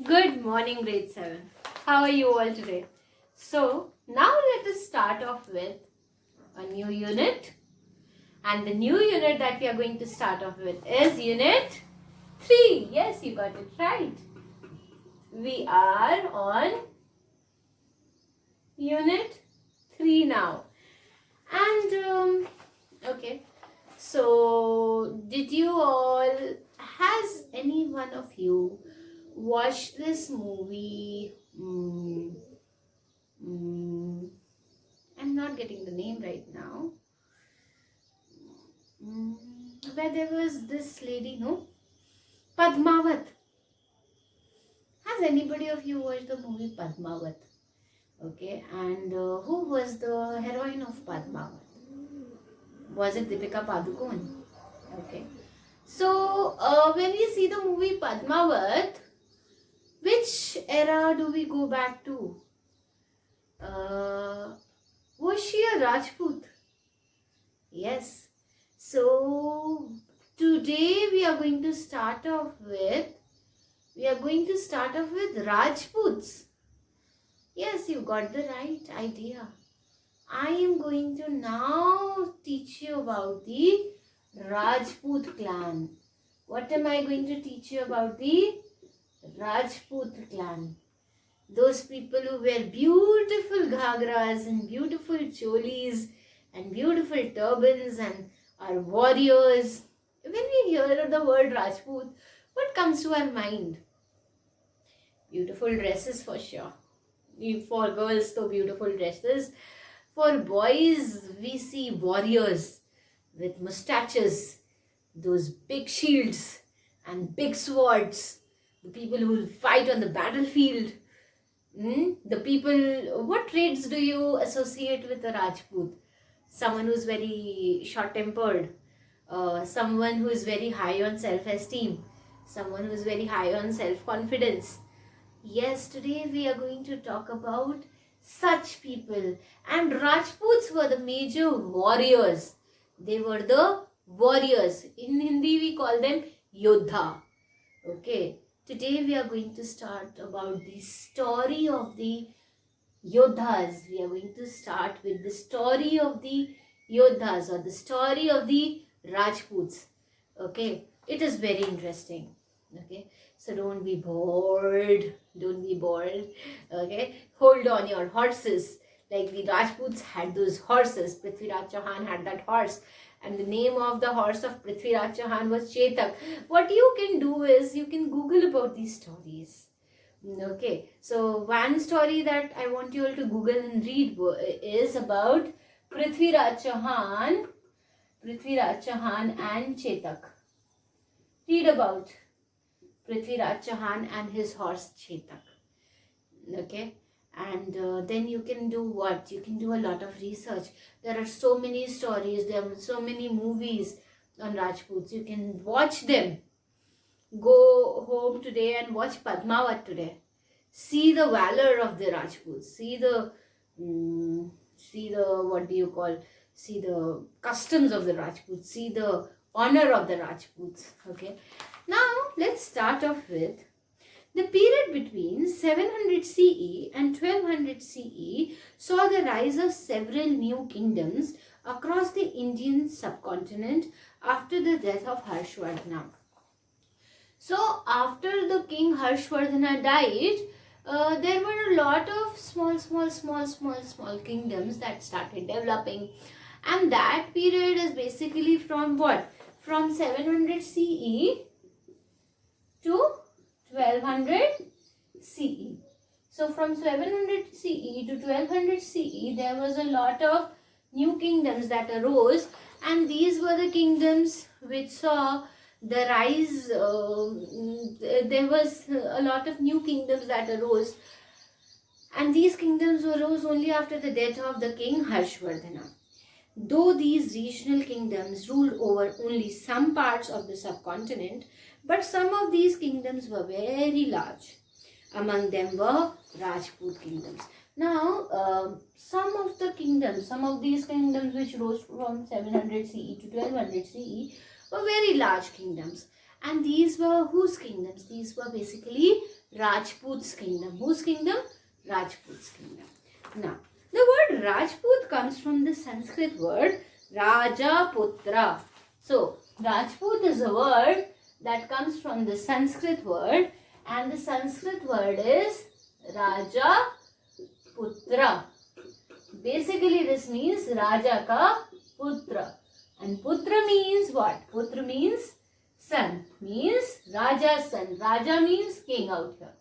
Good morning, grade 7. How are you all today? So, now let us start off with a new unit. And the new unit that we are going to start off with is unit 3. Yes, you got it right. We are on unit 3 now. And, okay. So, did you all, has any one of you watched this movie? I'm not getting the name right now. Where there was this lady, no? Padmavat. Has anybody of you watched the movie Padmavat? Okay, and who was the heroine of Padmavat? Was it Deepika Padukone? Okay. So, when we see the movie Padmavat, which era do we go back to? Was she a Rajput? Yes. So, today we are going to start off with Rajputs. Yes, you got the right idea. I am going to now teach you about the Rajput clan. What am I going to teach you about the Rajput clan? Those people who wear beautiful ghagras and beautiful cholis and beautiful turbans and are warriors. When we hear the word Rajput, what comes to our mind? Beautiful dresses for sure. For girls, so beautiful dresses. For boys, we see warriors with mustaches, those big shields and big swords. The people who will fight on the battlefield. The people, what traits do you associate with a Rajput? Someone who is very short-tempered, someone who is very high on self-esteem, someone who is very high on self-confidence. Yes, today we are going to talk about such people. And Rajputs were the major warriors. They were the warriors. In Hindi we call them Yodha. Okay. Today we are going to start about the story of the Yodhas. We are going to start with the story of the Yodhas or the story of the Rajputs. Okay, it is very interesting. Okay, so don't be bored. Don't be bored. Okay, hold on your horses. Like the Rajputs had those horses. Prithviraj Chauhan had that horse. And the name of the horse of Prithviraj Chauhan was Chetak. What you can do is you can Google about these stories. Okay, so one story that I want you all to Google and read is about Prithviraj Chauhan and Chetak. Read about Prithviraj Chauhan and his horse Chetak. Okay. And then you can do what? You can do a lot of research. There are so many stories, there are so many movies on Rajputs. You can watch them. Go home today and watch Padmavat today. See the valor of the Rajputs. See the customs of the Rajputs. See the honor of the Rajputs. Okay. Now let's start off with the period between 700 CE and 1200 CE saw the rise of several new kingdoms across the Indian subcontinent after the death of Harshvardhana. So, after the king Harshvardhana died, there were a lot of small kingdoms that started developing. And that period is basically from what? From 700 CE to 1200 CE. So from 700 CE to 1200 CE, there was a lot of new kingdoms that arose, and these were the kingdoms which saw the rise. There was a lot of new kingdoms that arose, and these kingdoms arose only after the death of the king Harshvardhana. Though these regional kingdoms ruled over only some parts of the subcontinent, but some of these kingdoms were very large. Among them were Rajput kingdoms. Now, some of these kingdoms which rose from 700 CE to 1200 CE were very large kingdoms. And these were whose kingdoms? These were basically Rajputs' kingdom. Whose kingdom? Rajputs' kingdom. Now, the word Rajput comes from the Sanskrit word Rajaputra. So, Rajput is a word that comes from the Sanskrit word, and the Sanskrit word is Rajaputra. Basically, this means Raja ka putra. And putra means what? Putra means son. Means Raja's son. Raja means king out here.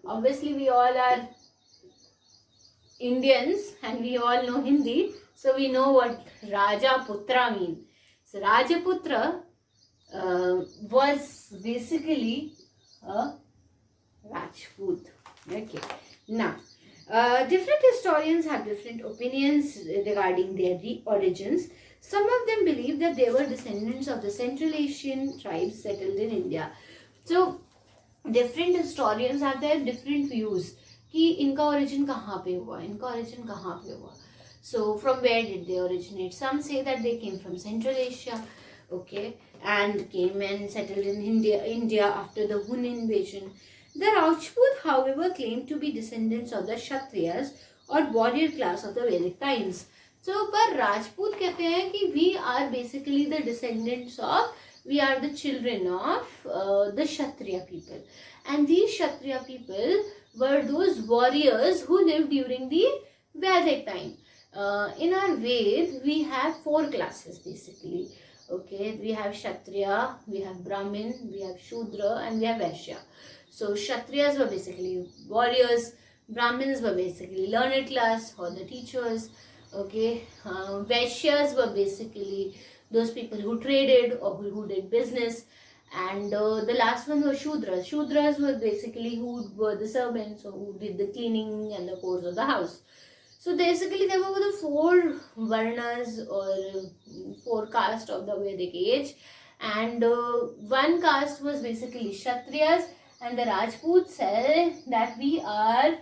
Obviously, we all are Indians and we all know Hindi. So, we know what Raja Putra means. So, Rajaputra was basically a Rajput. Okay. Now, different historians have different opinions regarding their origins. Some of them believe that they were descendants of the Central Asian tribes settled in India. So, different historians have their different views कि इनका origin कहाँ पे हुआ, इनका origin कहाँ पे हुआ. So, from where did they originate? Some say that they came from Central Asia, okay, and came and settled in India after the Hun invasion. The Rajput, however, claim to be descendants of the Kshatriyas or warrior class of the Vedic times. So, पर Rajput कहते हैं कि we are basically the descendants of, we are the children of the Kshatriya people. And these Kshatriya people were those warriors who lived during the Vedic time. In our Ved, we have 4 classes basically. Okay, we have Kshatriya, we have Brahmin, we have Shudra, and we have Vaishya. So Kshatriyas were basically warriors, Brahmins were basically learned class or the teachers, okay. Vaishyas were basically those people who traded or who did business, and the last one was Shudras. Shudras were basically who were the servants or who did the cleaning and the chores of the house. So basically there were the 4 varnas or 4 castes of the Vedic age, and one caste was basically Kshatriyas, and the Rajputs say that we are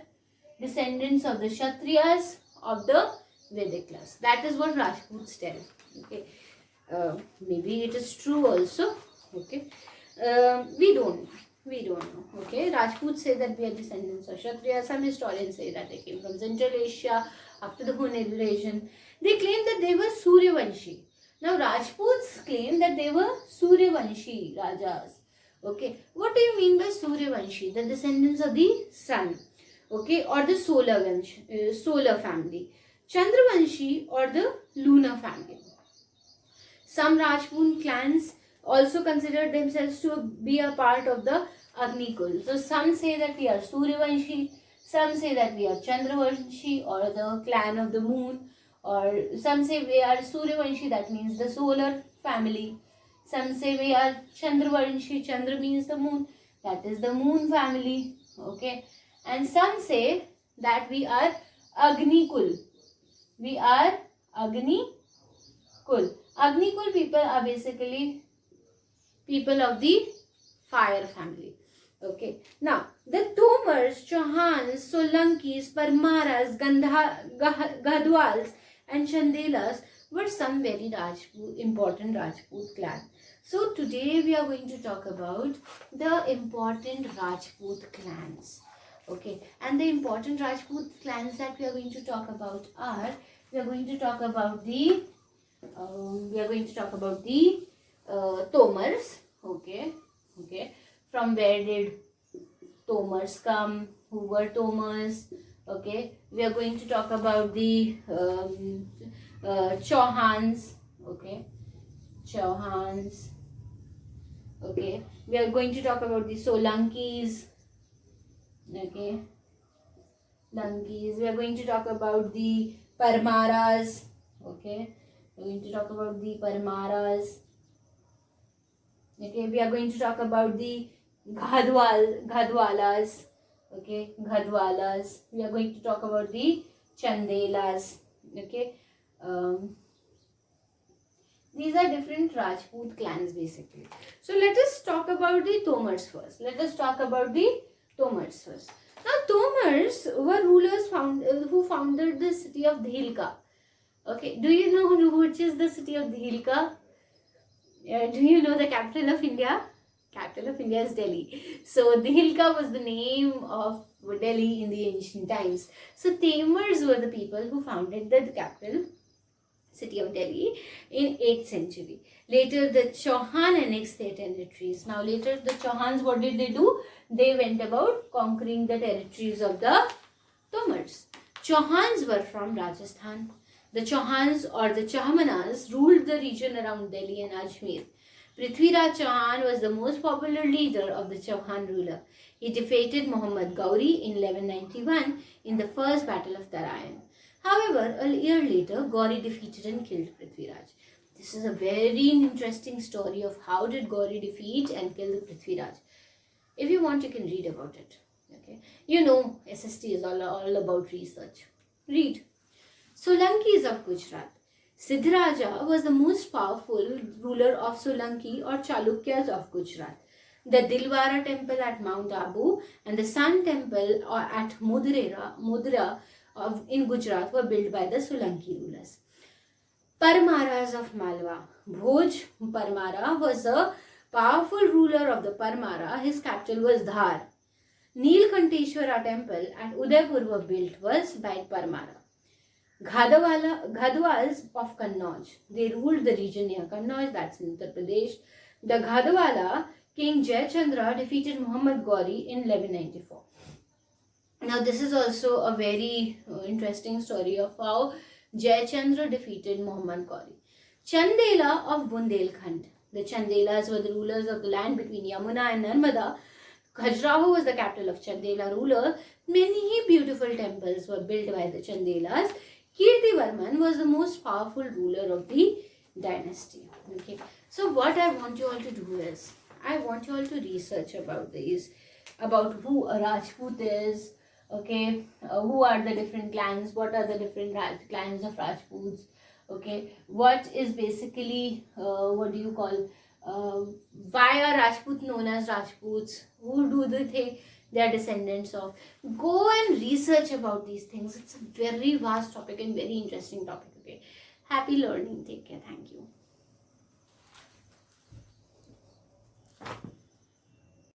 descendants of the Kshatriyas of the Vedic class. That is what Rajputs tell. Okay, maybe it is true also. Okay, we don't know. Okay, Rajputs say that we are descendants of Kshatriya. Some historians say that they came from Central Asia after the Hun invasion. They claim that they were Suryavanshi. Now, Rajputs claim that they were Suryavanshi Rajas. Okay, what do you mean by Suryavanshi? The descendants of the sun. Okay, or the solar family. Chandravanshi or the lunar family. Some Rajput clans also consider themselves to be a part of the Agnikul. So some say that we are Suryavanshi, some say that we are Chandravanshi or the clan of the moon, or some say we are Suryavanshi, that means the solar family. Some say we are Chandravanshi, Chandra means the moon, that is the moon family. Okay, and some say that we are Agnikul. We are Agnikul. Agnikul people are basically people of the fire family. Okay. Now, the Tomars, Chauhans, Solankis, Parmaras, Gadwals and Chandelas were some very important Rajput clan. So, today we are going to talk about the important Rajput clans. Okay. And the important Rajput clans that we are going to talk about are, we are going to talk about the Tomars. Okay. From where did Tomars come? Who were Tomars? Okay. We are going to talk about the Chauhans. Okay. Chauhans. Okay. We are going to talk about the Solankis. Okay. Lankis. We are going to talk about the Parmaras. Okay. We are going to talk about the Parmaras. Okay, we are going to talk about the Ghadwalas. Okay, Ghadwalas. We are going to talk about the Chandelas. Okay, these are different Rajput clans basically. So let us talk about the Tomars first. Now, Tomars were rulers who founded the city of Dhilka. Okay, do you know which is the city of Dhilka? Do you know the capital of India? Capital of India is Delhi. So Dihilka was the name of Delhi in the ancient times. So Taimurs were the people who founded the capital city of Delhi in 8th century. Later the Chauhan annexed their territories. Now later the Chauhans, what did they do? They went about conquering the territories of the Tomars. Chauhans were from Rajasthan. The Chauhans or the Chahmanas ruled the region around Delhi and Ajmer. Prithviraj Chauhan was the most popular leader of the Chauhan ruler. He defeated Muhammad Gauri in 1191 in the first battle of Tarayan. However, a year later, Gauri defeated and killed Prithviraj. This is a very interesting story of how did Gauri defeat and kill the Prithviraj. If you want, you can read about it. Okay, you know SST is all about research. Read. Solankis of Gujarat. Siddharaja was the most powerful ruler of Solanki or Chalukyas of Gujarat. The Dilwara temple at Mount Abu and the Sun temple at Mudra in Gujarat were built by the Solanki rulers. Parmaras of Malwa. Bhoj Parmara was a powerful ruler of the Parmara. His capital was Dhar. Neelkanteshwara temple at Udaipur were built was by Parmara. Ghadwals of Kannauj. They ruled the region near Kannauj, that's in Uttar Pradesh. The Ghadwala king Jayachandra defeated Muhammad Gauri in 1194. Now this is also a very interesting story of how Jayachandra defeated Muhammad Gauri. Chandela of Bundelkhand. The Chandelas were the rulers of the land between Yamuna and Narmada. Khajuraho was the capital of Chandela ruler. Many beautiful temples were built by the Chandelas. Kirtivarman was the most powerful ruler of the dynasty. Okay, so what I want you all to do is, I want you all to research about these, about who a Rajput is, okay, who are the different clans, what are the different clans of Rajputs, okay, what is basically, what do you call, why are Rajput known as Rajputs, who do they think they are descendants of. Go and research about these things. It's a very vast topic and very interesting topic. Okay, happy learning. Take care. Thank you.